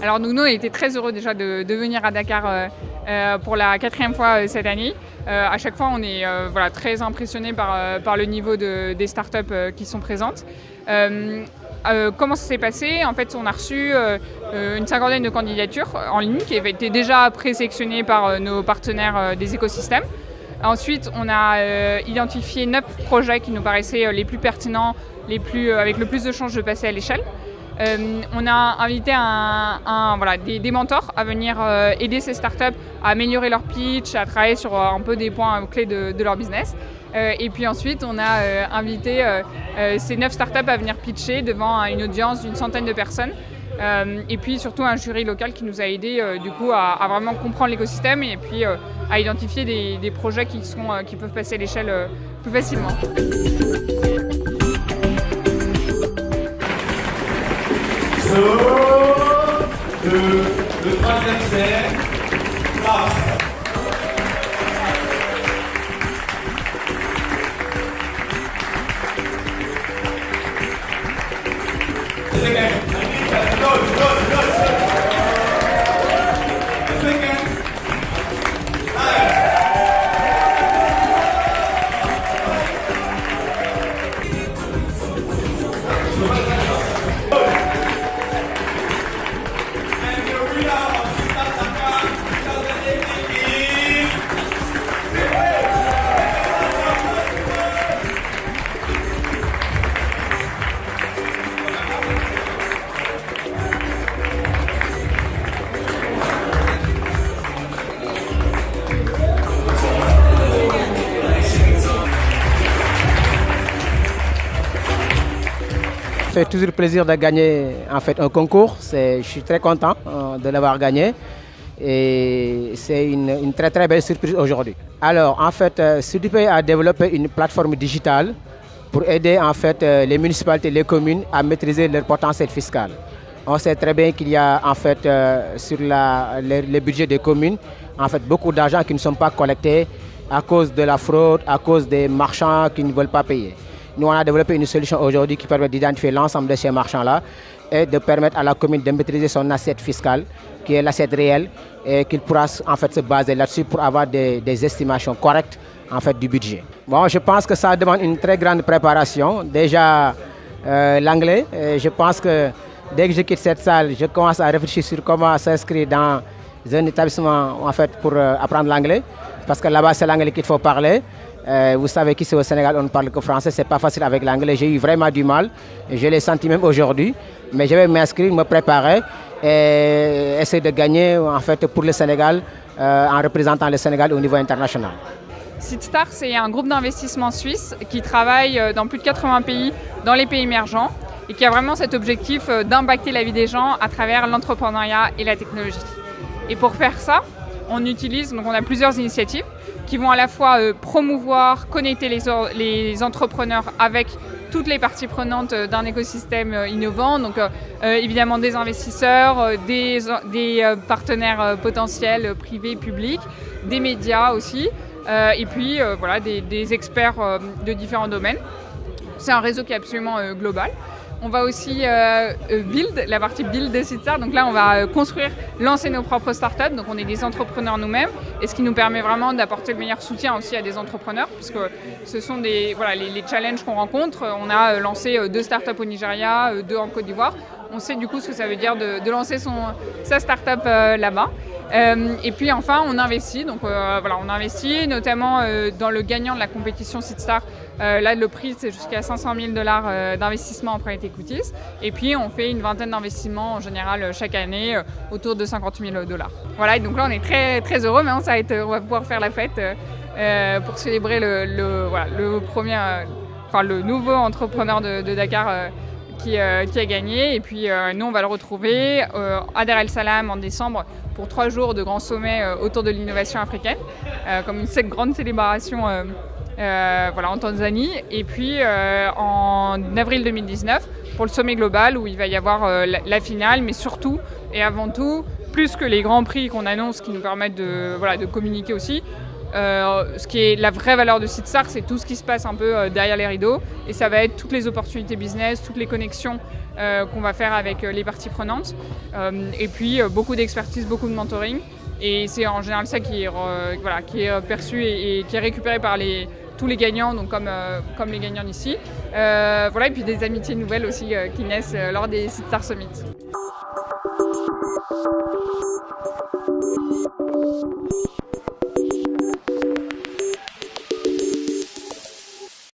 Alors nous, on a été très heureux déjà de venir à Dakar pour la 4e fois cette année. À chaque fois, on est très impressionné par le niveau des startups qui sont présentes. Comment ça s'est passé? En fait, on a reçu une 50aine de candidatures en ligne qui avaient été déjà présélectionnées par nos partenaires des écosystèmes. Ensuite, on a identifié 9 projets qui nous paraissaient les plus pertinents, avec le plus de chances de passer à l'échelle. On a invité des mentors à venir aider ces startups à améliorer leur pitch, à travailler sur un peu des points clés de leur business. Et puis ensuite, on a invité ces 9 startups à venir pitcher devant une audience d'une centaine de personnes. Et puis surtout un jury local qui nous a aidé à vraiment comprendre l'écosystème et puis à identifier des projets qui peuvent passer à l'échelle plus facilement. Le troisième c'est Mars. Ça fait toujours plaisir de gagner un concours. Je suis très content de l'avoir gagné et c'est une très très belle surprise aujourd'hui. Alors Sudipay a développé une plateforme digitale pour aider les municipalités, les communes à maîtriser leur potentiel fiscal. On sait très bien qu'il y a sur les budgets des communes beaucoup d'argent qui ne sont pas collectés à cause de la fraude, à cause des marchands qui ne veulent pas payer. Nous, on a développé une solution aujourd'hui qui permet d'identifier l'ensemble de ces marchands-là et de permettre à la commune de maîtriser son assiette fiscale, qui est l'assiette réelle, et qu'il pourra se baser là-dessus pour avoir des estimations correctes du budget. Bon, je pense que ça demande une très grande préparation. Déjà, l'anglais, je pense que dès que je quitte cette salle, je commence à réfléchir sur comment s'inscrire dans un établissement pour apprendre l'anglais, parce que là-bas, c'est l'anglais qu'il faut parler. Vous savez qu'ici au Sénégal, on ne parle que français, c'est pas facile avec l'anglais. J'ai eu vraiment du mal, je l'ai senti même aujourd'hui. Mais je vais m'inscrire, me préparer et essayer de gagner pour le Sénégal en représentant le Sénégal au niveau international. Seedstar, c'est un groupe d'investissement suisse qui travaille dans plus de 80 pays, dans les pays émergents, et qui a vraiment cet objectif d'impacter la vie des gens à travers l'entrepreneuriat et la technologie. Et pour faire ça, on a plusieurs initiatives qui vont à la fois promouvoir, connecter les entrepreneurs avec toutes les parties prenantes d'un écosystème innovant, donc évidemment des investisseurs, des partenaires potentiels privés, publics, des médias aussi, et puis des experts de différents domaines. C'est un réseau qui est absolument global. On va aussi build, la partie build de Seedstar. Donc là, on va lancer nos propres startups. Donc on est des entrepreneurs nous-mêmes, et ce qui nous permet vraiment d'apporter le meilleur soutien aussi à des entrepreneurs, puisque ce sont les challenges qu'on rencontre. On a lancé 2 startups au Nigeria, 2 en Côte d'Ivoire. On sait du coup ce que ça veut dire de lancer sa startup là-bas. Et puis enfin, on investit. Donc on investit notamment dans le gagnant de la compétition Seedstar. Là, le prix, c'est jusqu'à $500 000 d'investissement en private equities. Et puis, on fait une vingtaine d'investissements en général chaque année, autour de $50 000. Voilà, et donc là, on est très, très heureux. Maintenant, on va pouvoir faire la fête pour célébrer le nouveau entrepreneur de Dakar qui a gagné. Et puis, nous, on va le retrouver à Dar el Salam en décembre pour 3 jours de grands sommets autour de l'innovation africaine, comme une grande célébration en Tanzanie, et puis en avril 2019 pour le sommet global où il va y avoir la finale, mais surtout et avant tout, plus que les grands prix qu'on annonce qui nous permettent de communiquer aussi, Ce qui est la vraie valeur de Seedstar, c'est tout ce qui se passe un peu derrière les rideaux. Et ça va être toutes les opportunités business, toutes les connexions qu'on va faire avec les parties prenantes. Et puis beaucoup d'expertise, beaucoup de mentoring. Et c'est en général ça qui est perçu et qui est récupéré par tous les gagnants, donc comme les gagnants d'ici. Et puis des amitiés nouvelles aussi qui naissent lors des Seedstar Summit.